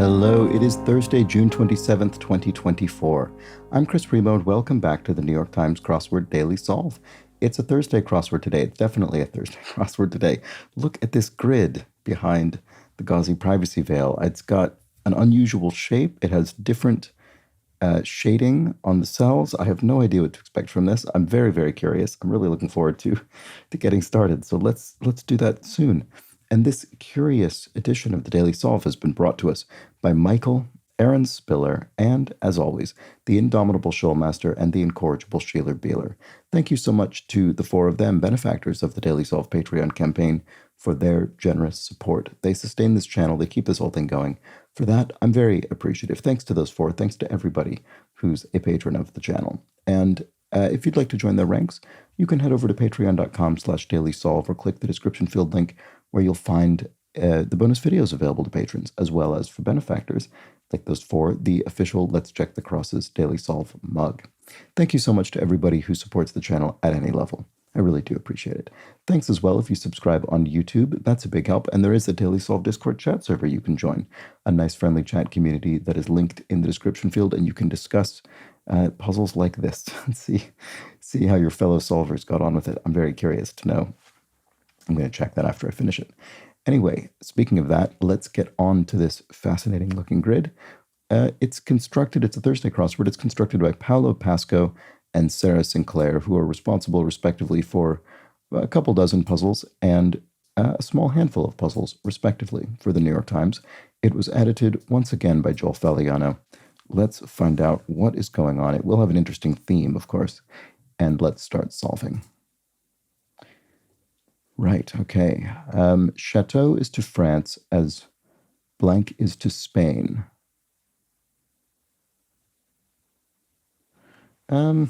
Hello, it is Thursday, June 27th, 2024. I'm Chris Primo, and welcome back to the New York Times Crossword Daily Solve. It's a Thursday crossword today. It's definitely a Thursday crossword today. Look at this grid behind the gauzy privacy veil. It's got an unusual shape. It has different shading on the cells. I have no idea what to expect from this. I'm very, very curious. I'm really looking forward to getting started. So let's do that soon. And this curious edition of the Daily Solve has been brought to us by Michael, Aaron Spiller, and, as always, the indomitable Shoalmaster and the incorrigible Sheeler Beeler. Thank you so much to the four of them, benefactors of the Daily Solve Patreon campaign, for their generous support. They sustain this channel. They keep this whole thing going. For that, I'm very appreciative. Thanks to those four. Thanks to everybody who's a patron of the channel. And if you'd like to join their ranks, you can head over to patreon.com/dailysolve or click the description field link where you'll find the bonus videos available to patrons, as well as for benefactors, like those four, the official Let's Check the Crosses Daily Solve mug. Thank you so much to everybody who supports the channel at any level. I really do appreciate it. Thanks as well if you subscribe on YouTube. That's a big help. And there is a Daily Solve Discord chat server you can join, a nice friendly chat community that is linked in the description field, and you can discuss puzzles like this and see how your fellow solvers got on with it. I'm very curious to know. I'm going to check that after I finish it. Anyway, speaking of that, let's get on to this fascinating looking grid. It's a Thursday crossword. It's constructed by Paolo Pasco and Sarah Sinclair, who are responsible respectively for a couple dozen puzzles and a small handful of puzzles, respectively, for the New York Times. It was edited once again by Joel Fagliano. Let's find out what is going on. It will have an interesting theme, of course, and let's start solving. Right, okay. Chateau is to France as blank is to Spain. I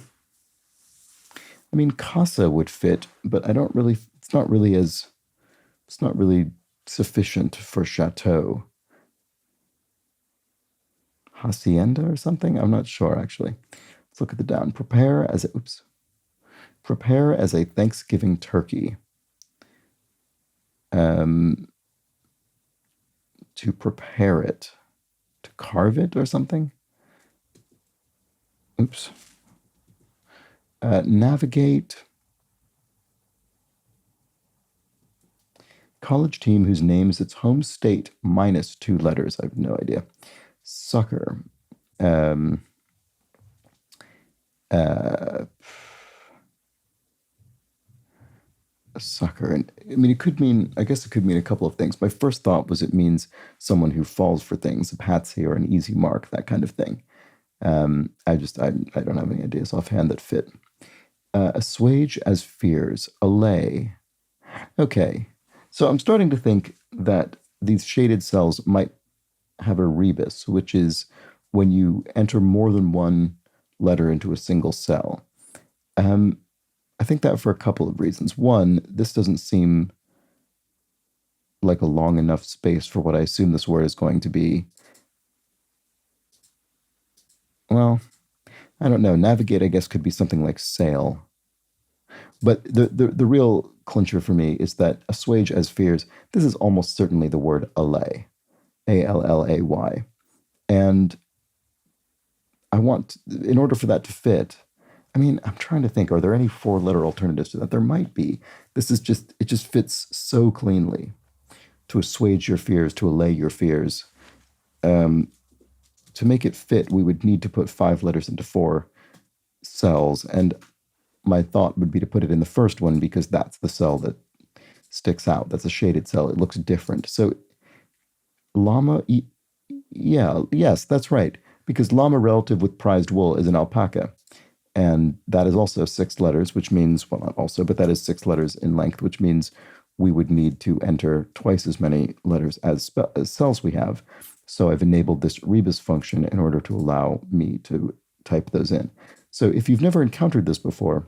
mean, casa would fit, but it's not really sufficient for chateau. Hacienda or something? I'm not sure, actually. Let's look at the down. Prepare as a Thanksgiving turkey. To prepare it. To carve it or something? Oops. Navigate. College team whose name is its home state minus 2 letters. I have no idea. Sucker. A sucker. And I mean, I guess it could mean a couple of things. My first thought was it means someone who falls for things, a patsy or an easy mark, that kind of thing. I don't have any ideas offhand that fit. Assuage as fears, allay. Okay, so I'm starting to think that these shaded cells might have a rebus, which is when you enter more than one letter into a single cell. I think that for a couple of reasons. One, this doesn't seem like a long enough space for what I assume this word is going to be. Well, I don't know. Navigate, I guess, could be something like sail. But the real clincher for me is that assuage as fears, this is almost certainly the word allay. A-L-L-A-Y. And in order for that to fit, I mean, I'm trying to think, are there any 4-letter alternatives to that? There might be. It just fits so cleanly. To assuage your fears, to allay your fears. To make it fit, we would need to put 5 letters into 4 cells, and my thought would be to put it in the first one because that's the cell that sticks out. That's a shaded cell. It looks different. So yes, that's right, because llama relative with prized wool is an alpaca, and that is also 6 letters, which means, well, not also, but that is 6 letters in length, which means we would need to enter twice as many letters as cells we have. So I've enabled this rebus function in order to allow me to type those in. So if you've never encountered this before,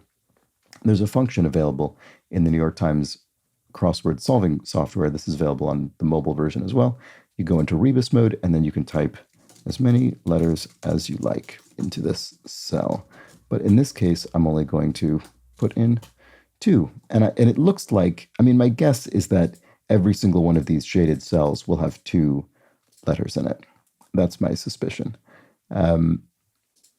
there's a function available in the New York Times crossword solving software. This is available on the mobile version as well. You go into rebus mode, and then you can type as many letters as you like into this cell. But in this case, I'm only going to put in 2. And it looks like, I mean, my guess is that every single one of these shaded cells will have 2 letters in it. That's my suspicion. Um,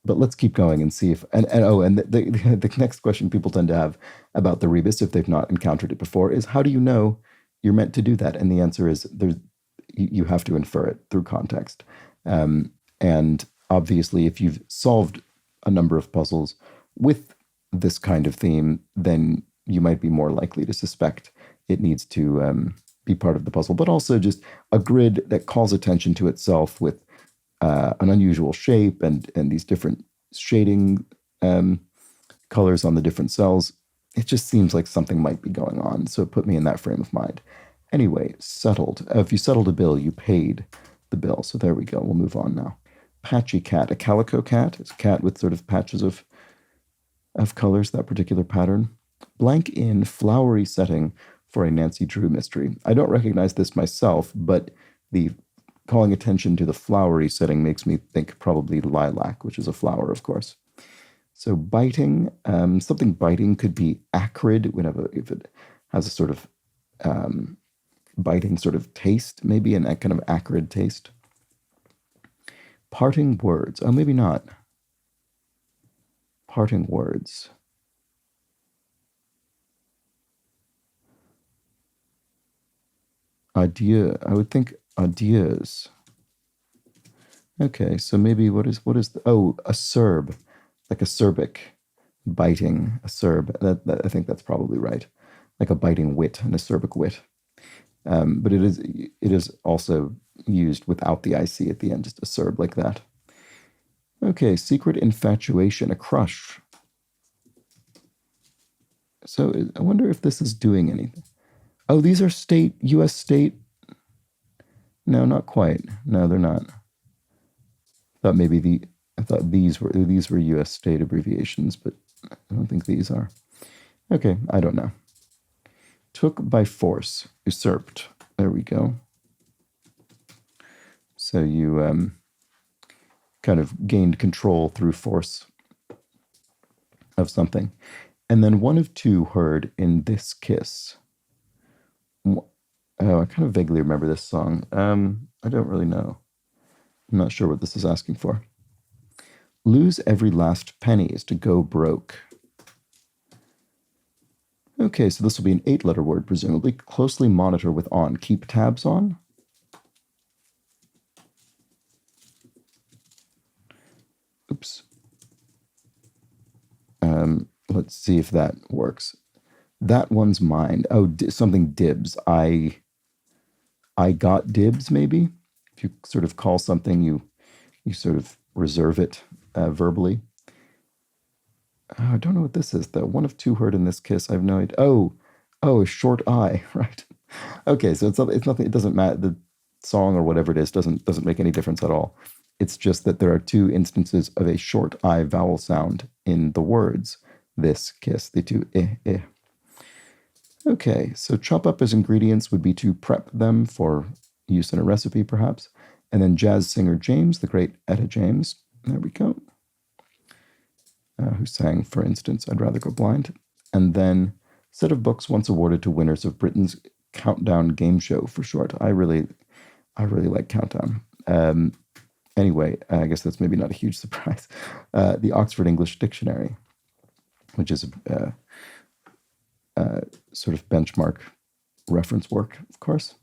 but let's keep going and see if and the next question people tend to have about the rebus if they've not encountered it before is how do you know you're meant to do that? And the answer is you have to infer it through context. And obviously, if you've solved a number of puzzles with this kind of theme, then you might be more likely to suspect it needs to be part of the puzzle. But also just a grid that calls attention to itself with an unusual shape and these different shading colors on the different cells. It just seems like something might be going on. So it put me in that frame of mind. Anyway, settled. If you settled a bill, you paid the bill. So there we go. We'll move on now. Patchy cat. A calico cat. It's a cat with sort of patches of colors, that particular pattern. Blank in flowery setting for a Nancy Drew mystery. I don't recognize this myself, but the calling attention to the flowery setting makes me think probably lilac, which is a flower, of course. So biting, something biting could be acrid whenever if it has a sort of biting sort of taste, maybe an kind of acrid taste. Parting words. Oh, maybe not. Parting words. Adieu. I would think adieus. Okay, so maybe what is acerb, like acerbic, biting, acerb. That I think that's probably right, like a biting wit, an acerbic wit. But it is also used without the IC at the end, just acerb like that. Okay, secret infatuation, a crush. So I wonder if this is doing anything. Oh, these are U.S. state. No, not quite. No, they're not. I thought these were U.S. state abbreviations, but I don't think these are. Okay, I don't know. Took by force, usurped. There we go. So you kind of gained control through force of something. And then one of two heard in this kiss. Oh, I kind of vaguely remember this song. I don't really know. I'm not sure what this is asking for. Lose every last penny is to go broke. Okay, so this will be an 8-letter word, presumably. Closely monitor with on. Keep tabs on. Oops. Let's see if that works. That one's mine. Oh, something dibs. I got dibs, maybe? If you sort of call something, you sort of reserve it verbally. I don't know what this is, though. One of two heard in this kiss. I have no idea. Oh, a short I, right? Okay, so it's nothing. It doesn't matter. The song or whatever it is doesn't make any difference at all. It's just that there are two instances of a short I vowel sound in the words this kiss. The two eh. Okay, so chop up as ingredients would be to prep them for use in a recipe, perhaps. And then jazz singer James, the great Etta James. There we go. Who sang, for instance, I'd Rather Go Blind. And then set of books once awarded to winners of Britain's Countdown game show, for short. I really like Countdown. Anyway, I guess that's maybe not a huge surprise. The Oxford English Dictionary, which is a sort of benchmark reference work, of course.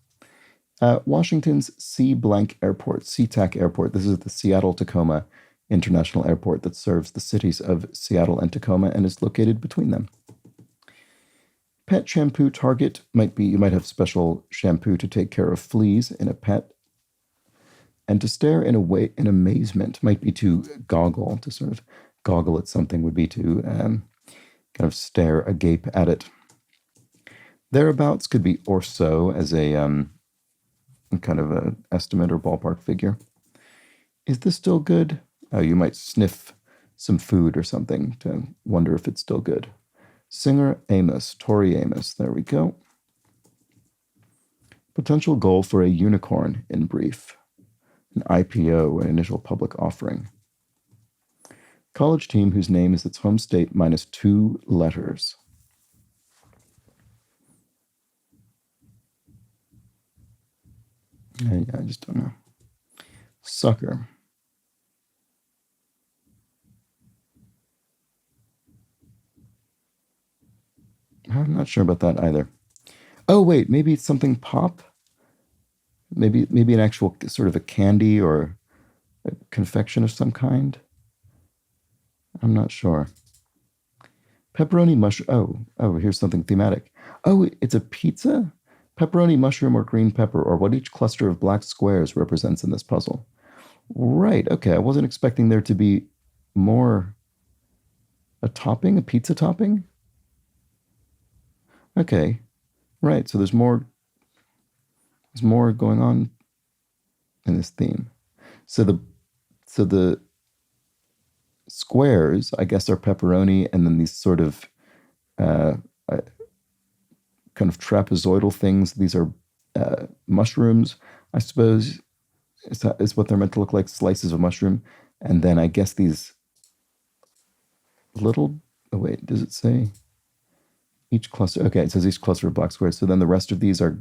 Washington's C blank Airport, SeaTac Airport. This is the Seattle-Tacoma International Airport that serves the cities of Seattle and Tacoma and is located between them. Pet shampoo target might be, you might have special shampoo to take care of fleas in a pet. And to stare in amazement might be to goggle, to sort of goggle at something would be to kind of stare agape at it. Thereabouts could be or so as a kind of an estimate or ballpark figure. Is this still good? Oh, you might sniff some food or something to wonder if it's still good. Singer Amos, Tori Amos, there we go. Potential goal for a unicorn in brief. An IPO, an initial public offering. College team whose name is its home state minus 2 letters. I just don't know. Sucker. I'm not sure about that either. Oh, wait, maybe it's something pop? Maybe an actual sort of a candy or a confection of some kind? I'm not sure. Pepperoni mushroom. Oh, here's something thematic. Oh, it's a pizza? Pepperoni, mushroom, or green pepper, or what each cluster of black squares represents in this puzzle. Right, okay. I wasn't expecting there to be more a topping, a pizza topping. Okay, right. So there's more going on in this theme. So the squares, I guess, are pepperoni, and then these sort of uh, uh, kind of trapezoidal things. These are mushrooms, I suppose, is what they're meant to look like, slices of mushroom. And then I guess these little, oh wait, does it say each cluster? Okay, it says each cluster of black squares. So then the rest of these are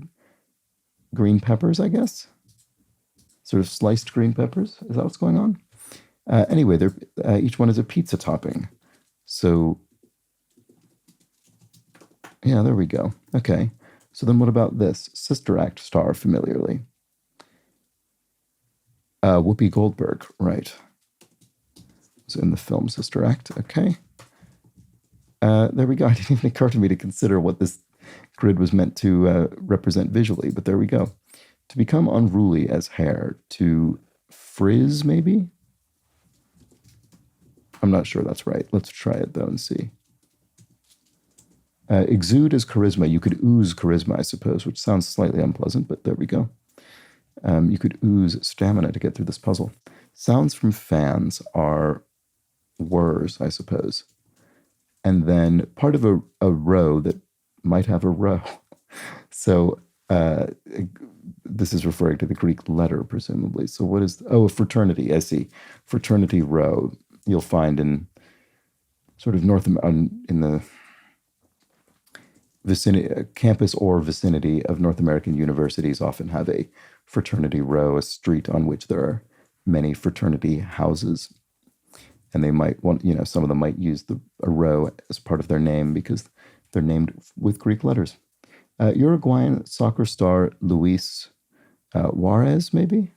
green peppers, I guess? Sort of sliced green peppers. Is that what's going on? Anyway, each one is a pizza topping. So, yeah, there we go. Okay. So then what about this? Sister Act star familiarly. Whoopi Goldberg, right. So in the film Sister Act. Okay. There we go. It didn't even occur to me to consider what this grid was meant to represent visually, but there we go. To become unruly as hair, to frizz, maybe? I'm not sure that's right. Let's try it, though, and see. Exude as charisma. You could ooze charisma, I suppose, which sounds slightly unpleasant, but there we go. You could ooze stamina to get through this puzzle. Sounds from fans are whirs, I suppose. And then part of a row that might have a row. So this is referring to the Greek letter, presumably. So what is, a fraternity, I see. Fraternity row you'll find in sort of in the vicinity, campus or vicinity of North American universities often have a fraternity row, a street on which there are many fraternity houses. And they might want, some of them might use a row as part of their name because they're named with Greek letters. Uruguayan soccer star Luis Juarez, maybe?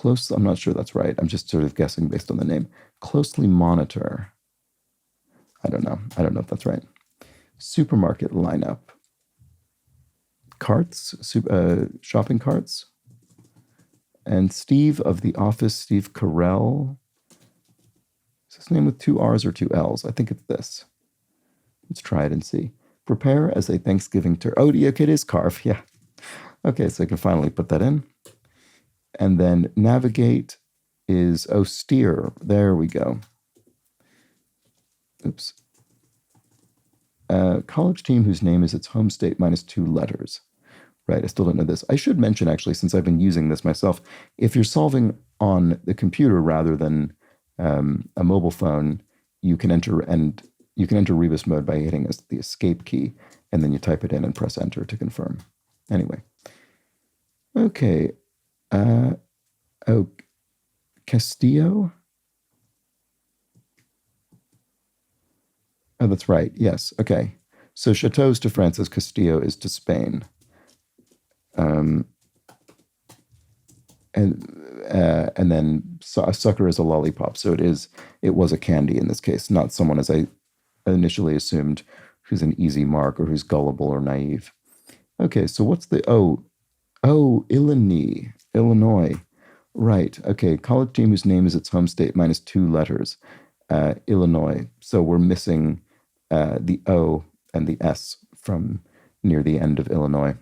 I'm not sure that's right. I'm just sort of guessing based on the name. Closely monitor. I don't know. I don't know if that's right. Supermarket lineup. Carts, shopping carts. And Steve of The Office, Steve Carell. Is his name with 2 R's or 2 L's? I think it's this. Let's try it and see. Prepare as a Thanksgiving turkey. Oh, yeah, okay, it is carve. Yeah. Okay, so I can finally put that in. And then navigate is, steer. There we go. Oops. College team whose name is its home state minus 2 letters. Right, I still don't know this. I should mention, actually, since I've been using this myself, if you're solving on the computer rather than a mobile phone, you can enter rebus mode by hitting the escape key, and then you type it in and press enter to confirm. Anyway. Okay. Castillo? Oh, that's right. Yes. Okay. So chateaus to France as Castillo is to Spain. And then a sucker is a lollipop. So it was a candy in this case, not someone, as I initially assumed, who's an easy mark or who's gullible or naive. Okay, so what's Illinois. Right. Okay, college team whose name is its home state minus 2 letters. Illinois. So we're missing the O and the S from near the end of Illinois.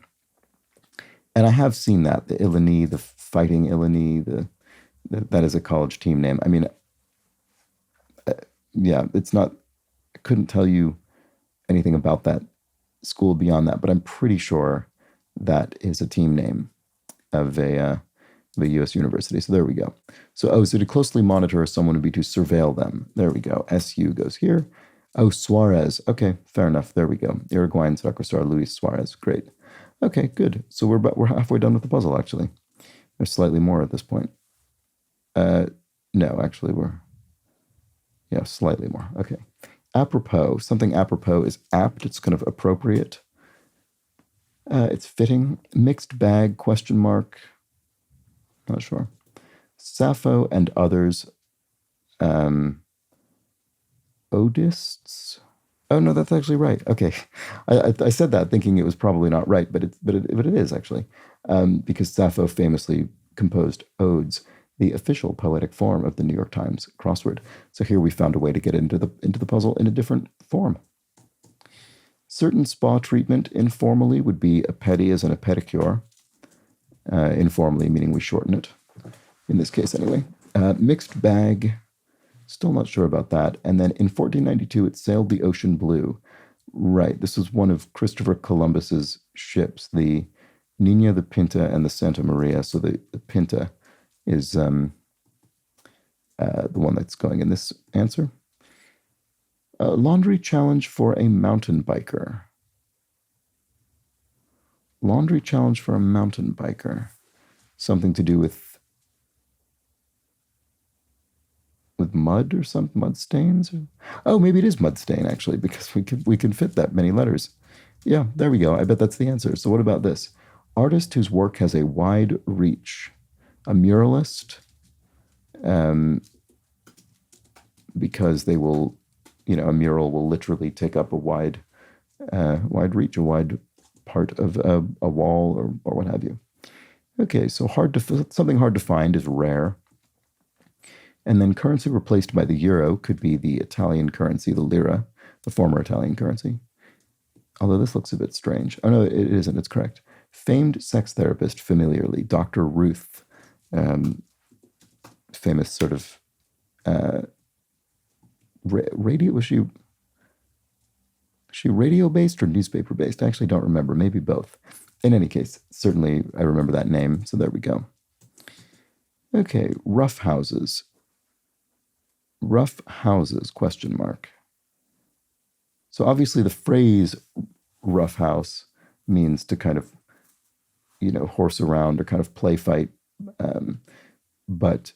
And I have seen that, the Illini, the Fighting Illini, that is a college team name. I mean, yeah, it's not, I couldn't tell you anything about that school beyond that, but I'm pretty sure that is a team name of a U.S. university. So there we go. So to closely monitor someone would be to surveil them. There we go. SU goes here. Suarez. Okay, fair enough. There we go. Uruguayan soccer star Luis Suarez. Great. Okay, good. So we're halfway done with the puzzle, actually. Or slightly more at this point. No, actually, yeah, slightly more. Okay. Apropos. Something apropos is apt. It's kind of appropriate. It's fitting. Mixed bag, question mark. Not sure. Sappho and others. Um, Odists. Oh no, that's actually right. Okay, I said that thinking it was probably not right, but it is actually, because Sappho famously composed odes, the official poetic form of the New York Times crossword. So here we found a way to get into the puzzle in a different form. Certain spa treatment informally would be a pedi as in a pedicure. Informally meaning we shorten it. In this case, anyway. Mixed bag. Still not sure about that. And then in 1492, it sailed the ocean blue. Right. This was one of Christopher Columbus's ships, the Nina, the Pinta, and the Santa Maria. So the Pinta is the one that's going in this answer. Laundry challenge for a mountain biker. Laundry challenge for a mountain biker. Something to do with mud or some mud stains. Oh, maybe it is mud stain actually, because we can fit that many letters. Yeah, there we go. I bet that's the answer. So what about this? Artist whose work has a wide reach. A muralist, because they will, a mural will literally take up a wide reach, a wide part of a wall or what have you. Okay, so something hard to find is rare. And then currency replaced by the euro could be the Italian currency, the lira, the former Italian currency. Although this looks a bit strange. Oh, no, it isn't. It's correct. Famed sex therapist familiarly, Dr. Ruth, famous sort of radio. Was she radio-based or newspaper-based? I actually don't remember. Maybe both. In any case, certainly I remember that name. So there we go. Okay, rough houses. Rough houses, question mark. So obviously the phrase rough house means to kind of, horse around or kind of play fight. But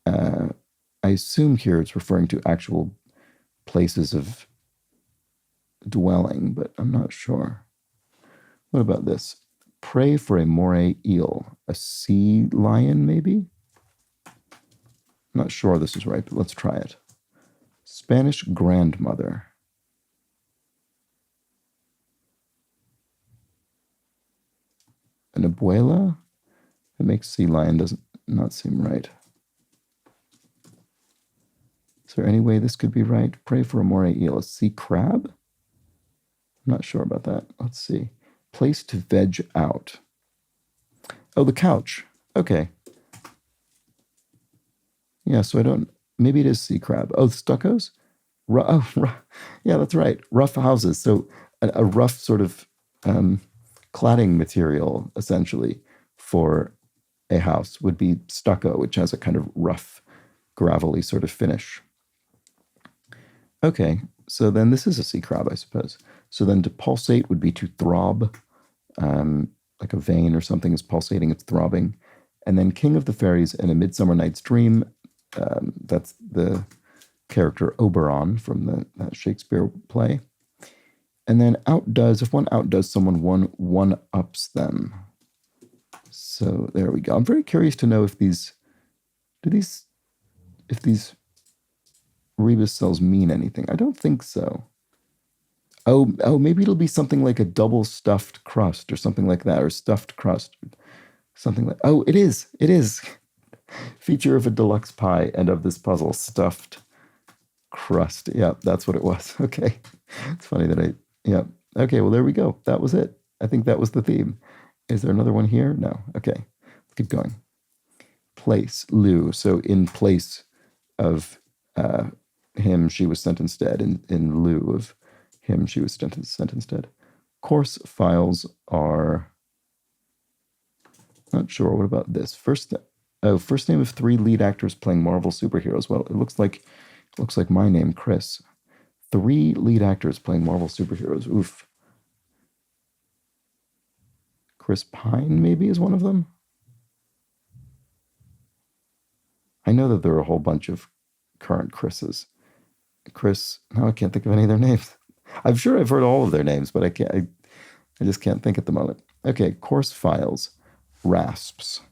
I assume here it's referring to actual places of dwelling, but I'm not sure. What about this? Pray for a moray eel, a sea lion maybe? I'm not sure this is right, but let's try it. Spanish grandmother. An abuela? It makes sea lion doesn't not seem right. Is there any way this could be right? Pray for a moray eel, a sea crab? I'm not sure about that. Let's see. Place to veg out. Oh, the couch. Okay. Yeah, so maybe it is sea crab. Oh, stuccos? Yeah, that's right. Rough houses. So a rough sort of cladding material, essentially, for a house would be stucco, which has a kind of rough, gravelly sort of finish. Okay, so then this is a sea crab, I suppose. So then to pulsate would be to throb, like a vein or something is pulsating, it's throbbing. And then King of the Fairies in A Midsummer Night's Dream, that's the character Oberon from that Shakespeare play. And then if one outdoes someone, one ups them. So there we go. I'm very curious to know if these rebus cells mean anything. I don't think so. Oh, maybe it'll be something like a double stuffed crust or something like that, or stuffed crust, something like. Oh, it is. Feature of a deluxe pie and of this puzzle, stuffed crust. Yeah, that's what it was. Okay, it's funny that yeah. Okay, well there we go. That was it. I think that was the theme. Is there another one here? No. Okay, let's keep going. Place, lieu. So in place of him, she was sent instead. In lieu of him, she was sent instead. Course files are. Not sure. What about this? First name of 3 lead actors playing Marvel superheroes. Well, it looks like my name, Chris. 3 lead actors playing Marvel superheroes. Oof. Chris Pine maybe is one of them. I know that there are a whole bunch of current Chris's. Chris, no, I can't think of any of their names. I'm sure I've heard all of their names, but I can't. I just can't think at the moment. Okay, coarse files, rasps,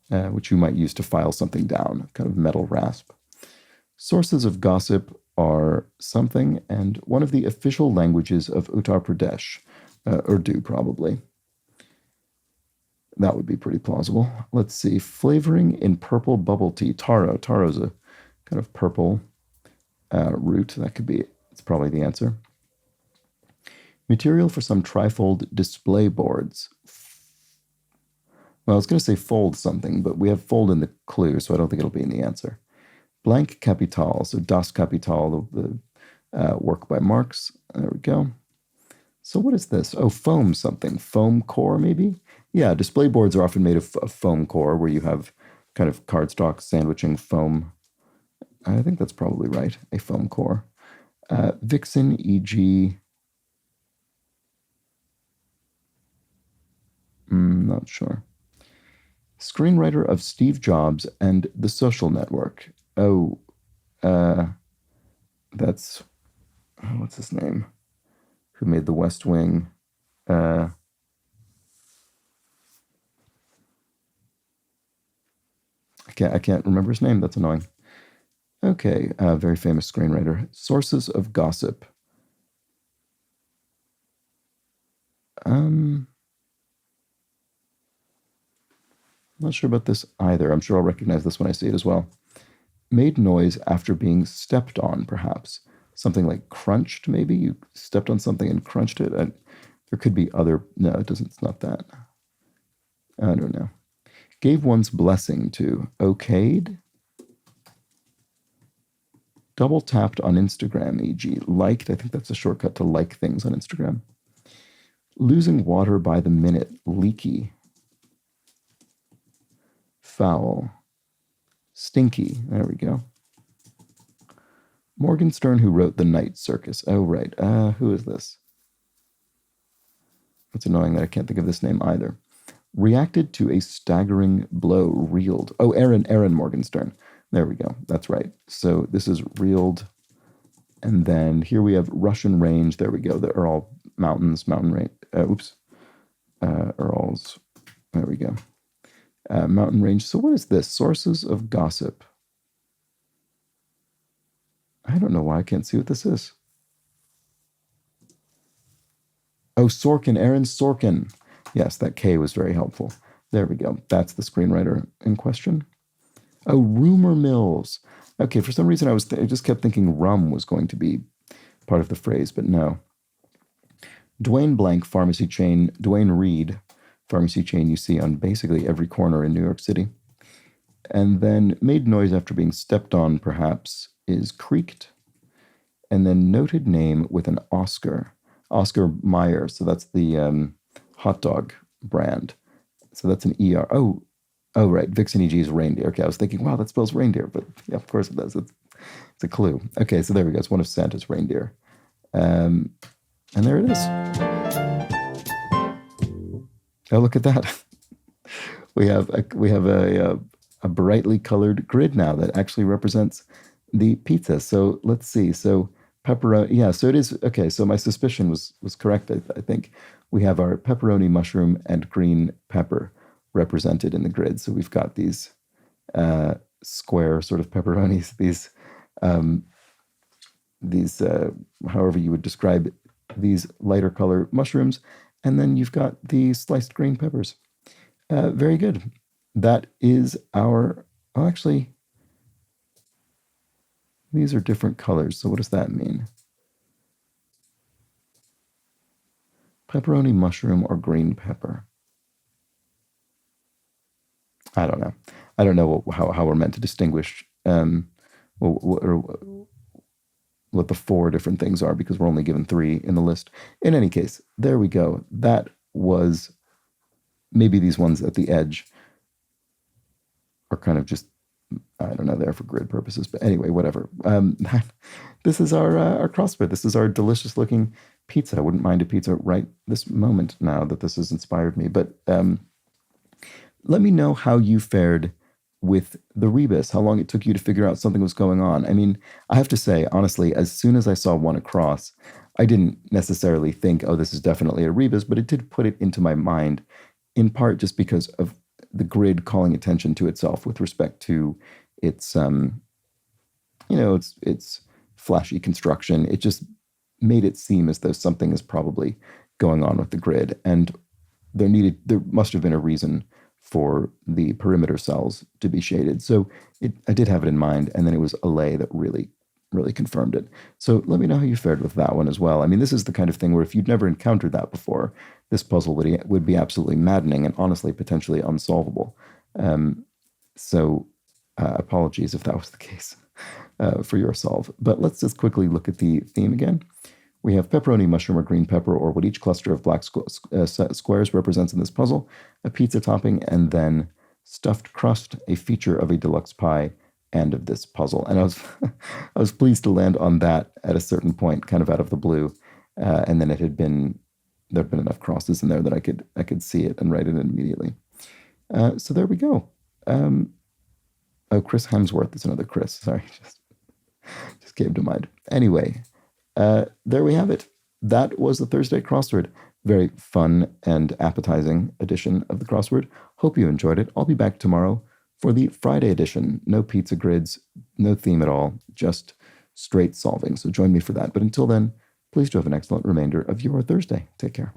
which you might use to file something down, kind of metal rasp. Sources of gossip are something, and one of the official languages of Uttar Pradesh, Urdu probably. That would be pretty plausible. Let's see. Flavoring in purple bubble tea. Taro. Taro's a kind of purple root. That could be, it's probably the answer. Material for some trifold display boards. Well, I was going to say fold something, but we have fold in the clue, so I don't think it'll be in the answer. Blank Capital. So Das Kapital, the work by Marx. There we go. So what is this? Oh, foam something. Foam core, maybe? Yeah, display boards are often made of foam core, where you have kind of cardstock sandwiching foam. I think that's probably right, a foam core. Vixen, e.g. Not sure. Screenwriter of Steve Jobs and The Social Network. Oh, that's, what's his name? Who made The West Wing? I can't remember his name. That's annoying. Okay, very famous screenwriter. Sources of gossip. Not sure about this either. I'm sure I'll recognize this when I see it as well. Made noise after being stepped on, perhaps. Something like crunched, maybe? You stepped on something and crunched it. There could be other... No, it doesn't. It's not that. I don't know. Gave one's blessing to. Okayed? Double tapped on Instagram, e.g. Liked. I think that's a shortcut to like things on Instagram. Losing water by the minute. Leaky. Foul. Stinky. There we go. Morgenstern, who wrote The Night Circus. Oh, right. Who is this? It's annoying that I can't think of this name either. Reacted to a staggering blow. Reeled. Oh, Aaron Morgenstern. There we go. That's right. So this is reeled. And then here we have Russian range. There we go. There are all mountains, mountain range. Urals. There we go. Mountain range. So what is this? Sources of gossip. I don't know why I can't see what this is. Oh, Sorkin. Aaron Sorkin. Yes, that K was very helpful. There we go. That's the screenwriter in question. Oh, rumor mills. Okay, for some reason I just kept thinking rum was going to be part of the phrase, but no. Dwayne Blank pharmacy chain, Dwayne Reed pharmacy chain you see on basically every corner in New York City. And then made noise after being stepped on, perhaps, is creaked. And then noted name with an Oscar. Oscar Mayer, so that's the hot dog brand. So that's an ER. Oh, right. Vixen EG is reindeer. Okay, I was thinking, wow, that spells reindeer, but yeah, of course it does. It's a clue. Okay, so there we go. It's one of Santa's reindeer. And there it is. Oh, look at that. we have a brightly colored grid now that actually represents the pizza. So let's see. So pepperoni. Yeah, so it is. Okay, so my suspicion was correct, I think. We have our pepperoni, mushroom, and green pepper represented in the grid. So we've got these square sort of pepperonis, these however you would describe these lighter color mushrooms, and then you've got the sliced green peppers. Very good. That is our, oh, actually, these are different colors. So what does that mean? Pepperoni, mushroom, or green pepper? I don't know. I don't know how we're meant to distinguish what the four different things are, because we're only given three in the list. In any case, there we go. That was, maybe these ones at the edge are kind of just, I don't know, there for grid purposes. But anyway, whatever. This is our crossword. This is our delicious looking pizza. I wouldn't mind a pizza right this moment now that this has inspired me. But let me know how you fared with the rebus, how long it took you to figure out something was going on. I mean, I have to say, honestly, as soon as I saw one across, I didn't necessarily think, oh, this is definitely a rebus, but it did put it into my mind, in part just because of the grid calling attention to itself with respect to its, its flashy construction. It just made it seem as though something is probably going on with the grid, and there must have been a reason for the perimeter cells to be shaded. So I did have it in mind, and then it was a lay that really confirmed it. So let me know how you fared with that one as well. I mean, this is the kind of thing where if you'd never encountered that before, this puzzle would be absolutely maddening and honestly potentially unsolvable. So apologies if that was the case for your solve. But let's just quickly look at the theme again. We have pepperoni, mushroom, or green pepper, or what each cluster of black squares represents in this puzzle, a pizza topping, and then stuffed crust, a feature of a deluxe pie, and of this puzzle. And I was pleased to land on that at a certain point, kind of out of the blue, and then there'd been enough crosses in there that I could see it and write it in immediately. So there we go. Oh, Chris Hemsworth is another Chris. Sorry, just came to mind. Anyway. There we have it. That was the Thursday crossword. Very fun and appetizing edition of the crossword. Hope you enjoyed it. I'll be back tomorrow for the Friday edition. No pizza grids, no theme at all, just straight solving. So join me for that. But until then, please do have an excellent remainder of your Thursday. Take care.